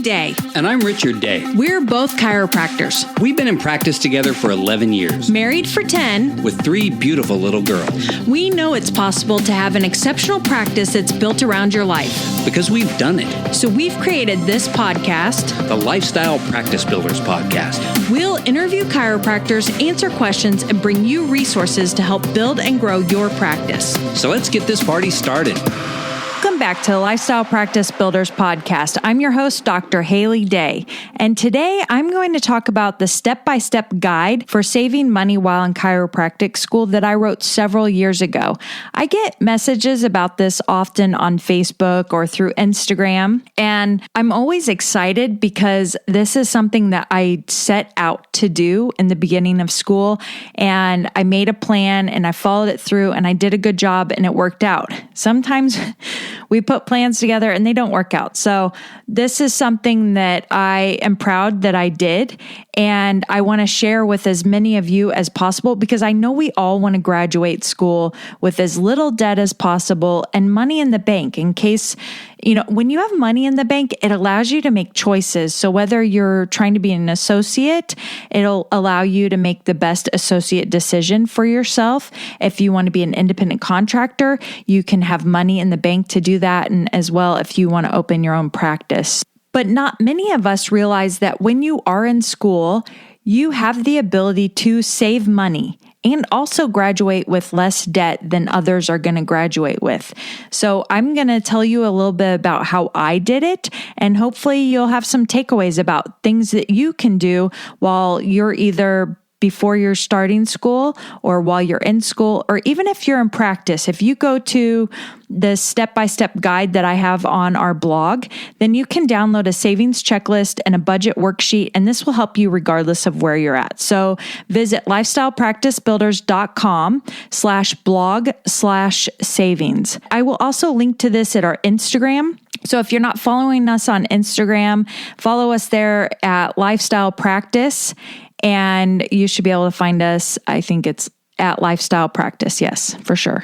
Day. And I'm Richard Day. We're both chiropractors. We've been in practice together for 11 years. Married for 10. With 3 beautiful little girls. We know it's possible to have an exceptional practice that's built around your life. Because we've done it. So we've created this podcast, the Lifestyle Practice Builders Podcast. We'll interview chiropractors, answer questions, and bring you resources to help build and grow your practice. So let's get this party started. Welcome back to the Lifestyle Practice Builders Podcast. I'm your host, Dr. Haley Day, and today I'm going to talk about the step-by-step guide for saving money while in chiropractic school that I wrote several years ago. I get messages about this often on Facebook or through Instagram, and I'm always excited because this is something that I set out to do in the beginning of school, and I made a plan and I followed it through and I did a good job and it worked out. Sometimes we put plans together and they don't work out. So this is something that I am proud that I did. And I want to share with as many of you as possible because I know we all want to graduate school with as little debt as possible and money in the bank in case, when you have money in the bank, it allows you to make choices. So whether you're trying to be an associate, it'll allow you to make the best associate decision for yourself. If you want to be an independent contractor, you can have money in the bank to do that. And as well, if you want to open your own practice. But not many of us realize that when you are in school, you have the ability to save money and also graduate with less debt than others are going to graduate with. So I'm going to tell you a little bit about how I did it, and hopefully you'll have some takeaways about things that you can do while you're either before you're starting school or while you're in school, or even if you're in practice. If you go to the step-by-step guide that I have on our blog, then you can download a savings checklist and a budget worksheet, and this will help you regardless of where you're at. So visit lifestylepracticebuilders.com/blog/savings. I will also link to this at our Instagram. So if you're not following us on Instagram, follow us there at Lifestyle Practice, and you should be able to find us. I think it's at Lifestyle Practice. Yes, for sure.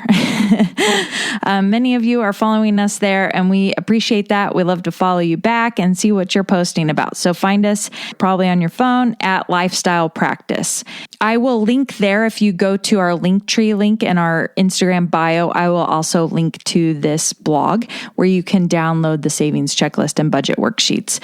Many of you are following us there, and we appreciate that. We love to follow you back and see what you're posting about. So find us probably on your phone at Lifestyle Practice. I will link there. If you go to our Linktree link in our Instagram bio, I will also link to this blog where you can download the savings checklist and budget worksheets.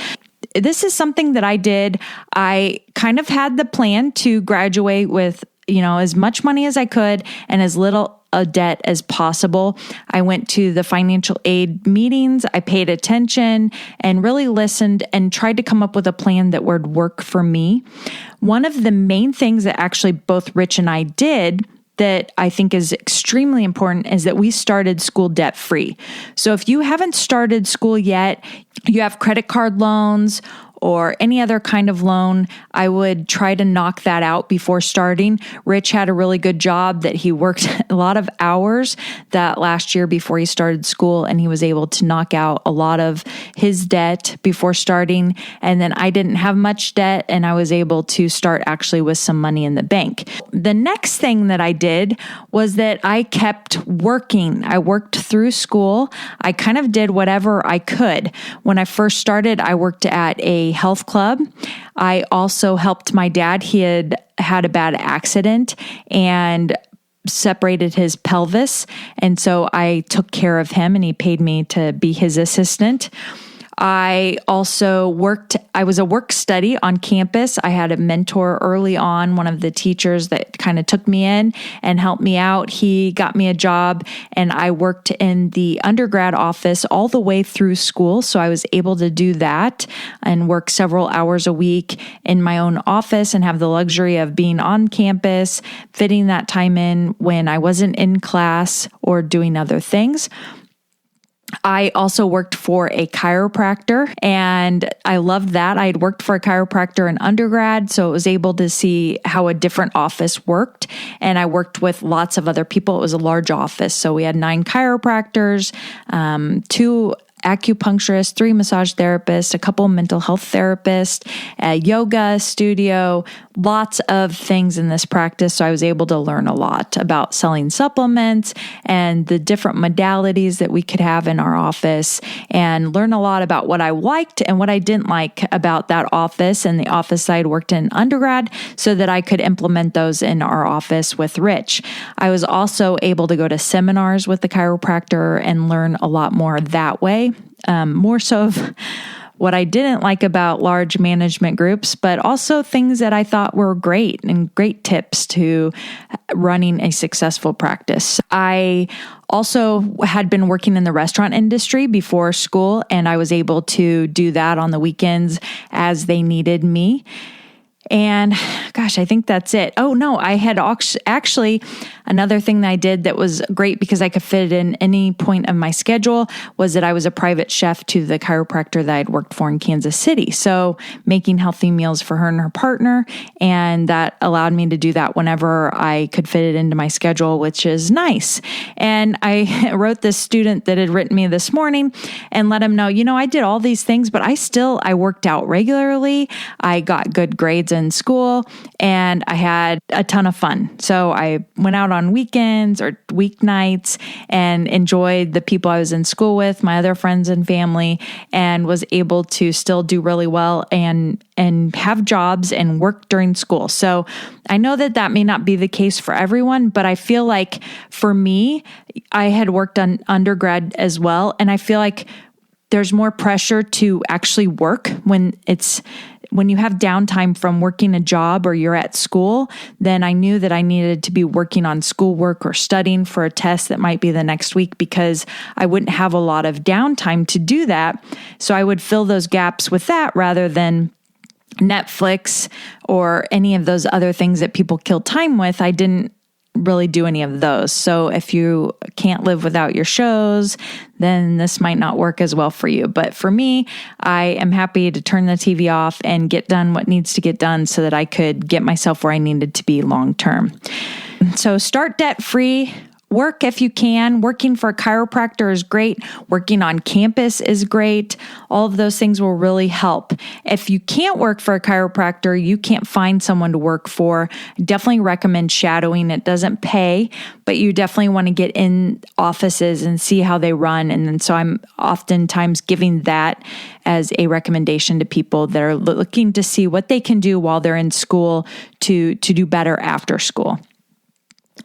This is something that I did. I kind of had the plan to graduate with, as much money as I could and as little a debt as possible. I went to the financial aid meetings. I paid attention and really listened and tried to come up with a plan that would work for me. One of the main things that actually both Rich and I did that I think is extremely important is that we started school debt free. So if you haven't started school yet, you have credit card loans or any other kind of loan, I would try to knock that out before starting. Rich had a really good job that he worked a lot of hours that last year before he started school, and he was able to knock out a lot of his debt before starting. And then I didn't have much debt, and I was able to start actually with some money in the bank. The next thing that I did was that I kept working. I worked through school. I kind of did whatever I could. When I first started, I worked at a health club. I also helped my dad. He had had a bad accident and separated his pelvis. And so I took care of him, and he paid me to be his assistant. I also I was a work study on campus. I had a mentor early on, one of the teachers that kind of took me in and helped me out. He got me a job, and I worked in the undergrad office all the way through school. So I was able to do that and work several hours a week in my own office and have the luxury of being on campus, fitting that time in when I wasn't in class or doing other things. I also worked for a chiropractor, and I loved that. I had worked for a chiropractor in undergrad, so I was able to see how a different office worked. And I worked with lots of other people. It was a large office. So we had 9 chiropractors, 2 acupuncturist, 3 massage therapists, a couple mental health therapists, a yoga studio, lots of things in this practice. So I was able to learn a lot about selling supplements and the different modalities that we could have in our office, and learn a lot about what I liked and what I didn't like about that office and the office I had worked in undergrad, so that I could implement those in our office with Rich. I was also able to go to seminars with the chiropractor and learn a lot more that way. More so of what I didn't like about large management groups, but also things that I thought were great and great tips to running a successful practice. I also had been working in the restaurant industry before school, and I was able to do that on the weekends as they needed me. And gosh, I think that's it. Oh no, I had actually another thing that I did that was great because I could fit it in any point of my schedule was that I was a private chef to the chiropractor that I'd worked for in Kansas City. So making healthy meals for her and her partner. And that allowed me to do that whenever I could fit it into my schedule, which is nice. And I wrote this student that had written me this morning and let him know, I did all these things, but I worked out regularly. I got good grades in school, and I had a ton of fun. So I went out on weekends or weeknights and enjoyed the people I was in school with, my other friends and family, and was able to still do really well and have jobs and work during school. So I know that may not be the case for everyone, but I feel like for me, I had worked on undergrad as well. And I feel like there's more pressure to actually work when you have downtime from working a job or you're at school. Then I knew that I needed to be working on schoolwork or studying for a test that might be the next week, because I wouldn't have a lot of downtime to do that. So I would fill those gaps with that rather than Netflix or any of those other things that people kill time with. I didn't really do any of those. So if you can't live without your shows, then this might not work as well for you. But for me, I am happy to turn the TV off and get done what needs to get done so that I could get myself where I needed to be long term. So start debt free. Work if you can. Working for a chiropractor is great. Working on campus is great. All of those things will really help. If you can't work for a chiropractor, you can't find someone to work for, definitely recommend shadowing. It doesn't pay, but you definitely want to get in offices and see how they run. And then so I'm oftentimes giving that as a recommendation to people that are looking to see what they can do while they're in school to do better after school.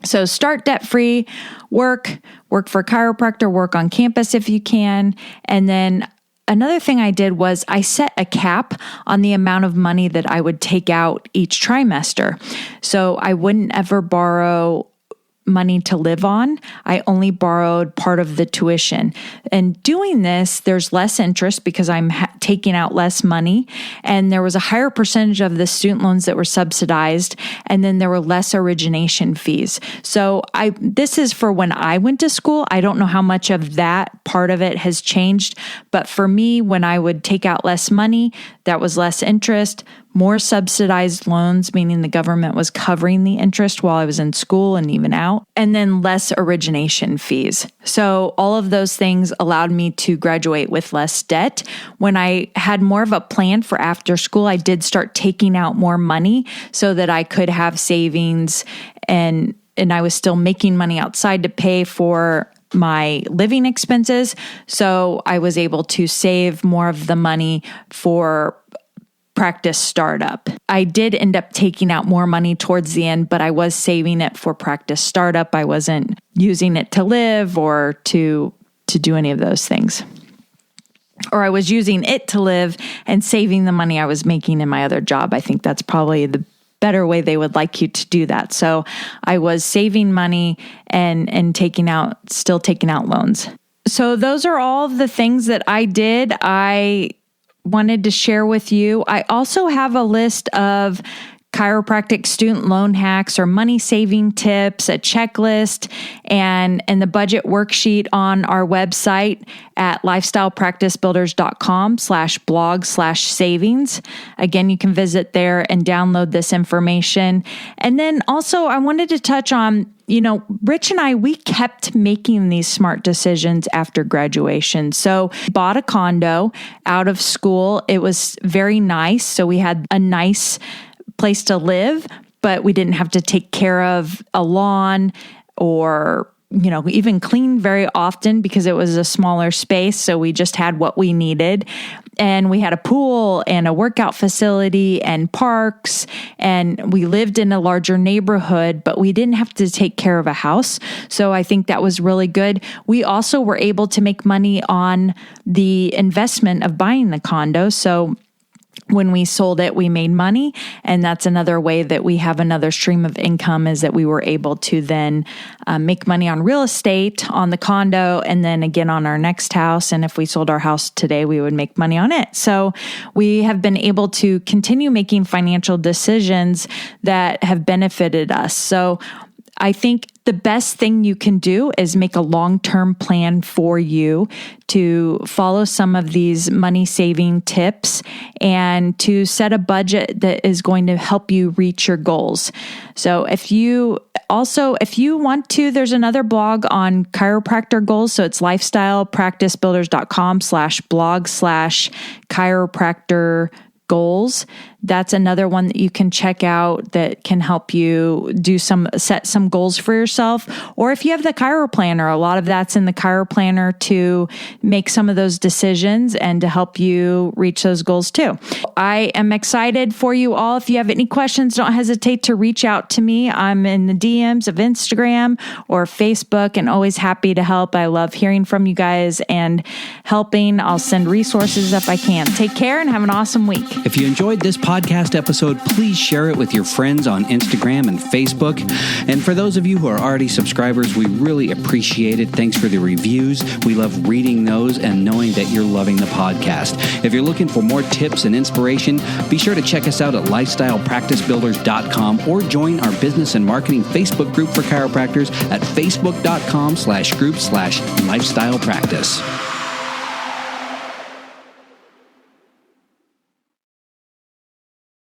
So start debt-free, work for a chiropractor, work on campus if you can. And then another thing I did was I set a cap on the amount of money that I would take out each trimester. So I wouldn't ever borrow money to live on. I only borrowed part of the tuition. And doing this, there's less interest because I'm taking out less money. And there was a higher percentage of the student loans that were subsidized. And then there were less origination fees. So this is for when I went to school. I don't know how much of that part of it has changed. But for me, when I would take out less money, that was less interest, more subsidized loans, meaning the government was covering the interest while I was in school and even out, and then less origination fees. So all of those things allowed me to graduate with less debt. When I had more of a plan for after school, I did start taking out more money so that I could have savings, and I was still making money outside to pay for my living expenses. So I was able to save more of the money for practice startup. I did end up taking out more money towards the end, but I was saving it for practice startup. I wasn't using it to live or to do any of those things. Or I was using it to live and saving the money I was making in my other job. I think that's probably the better way they would like you to do that. So I was saving money and still taking out loans. So those are all of the things that I did. I wanted to share with you. I also have a list of chiropractic student loan hacks or money saving tips, a checklist, and the budget worksheet on our website at lifestylepracticebuilders.com/blog/savings. Again, you can visit there and download this information. And then also I wanted to touch on, Rich and I, we kept making these smart decisions after graduation. So bought a condo out of school. It was very nice. So we had a nice place to live, but we didn't have to take care of a lawn or, even clean very often because it was a smaller space. So we just had what we needed. And we had a pool and a workout facility and parks, and we lived in a larger neighborhood, but we didn't have to take care of a house. So I think that was really good. We also were able to make money on the investment of buying the condo. So when we sold it, we made money. And that's another way that we have another stream of income, is that we were able to then make money on real estate, on the condo, and then again on our next house. And if we sold our house today, we would make money on it. So we have been able to continue making financial decisions that have benefited us. So I think the best thing you can do is make a long-term plan for you to follow some of these money-saving tips and to set a budget that is going to help you reach your goals. So if you want to, there's another blog on chiropractor goals. So it's lifestylepracticebuilders.com/blog/chiropractor goals. That's another one that you can check out that can help you set some goals for yourself. Or if you have the Chiroplanner, a lot of that's in the Chiroplanner to make some of those decisions and to help you reach those goals too. I am excited for you all. If you have any questions, don't hesitate to reach out to me. I'm in the DMs of Instagram or Facebook and always happy to help. I love hearing from you guys and helping. I'll send resources if I can. Take care and have an awesome week. If you enjoyed this podcast episode, please share it with your friends on Instagram and Facebook. And for those of you who are already subscribers, we really appreciate it. Thanks for the reviews. We love reading those and knowing that you're loving the podcast. If you're looking for more tips and inspiration, be sure to check us out at lifestylepracticebuilders.com or join our business and marketing Facebook group for chiropractors at facebook.com/group/lifestylepractice.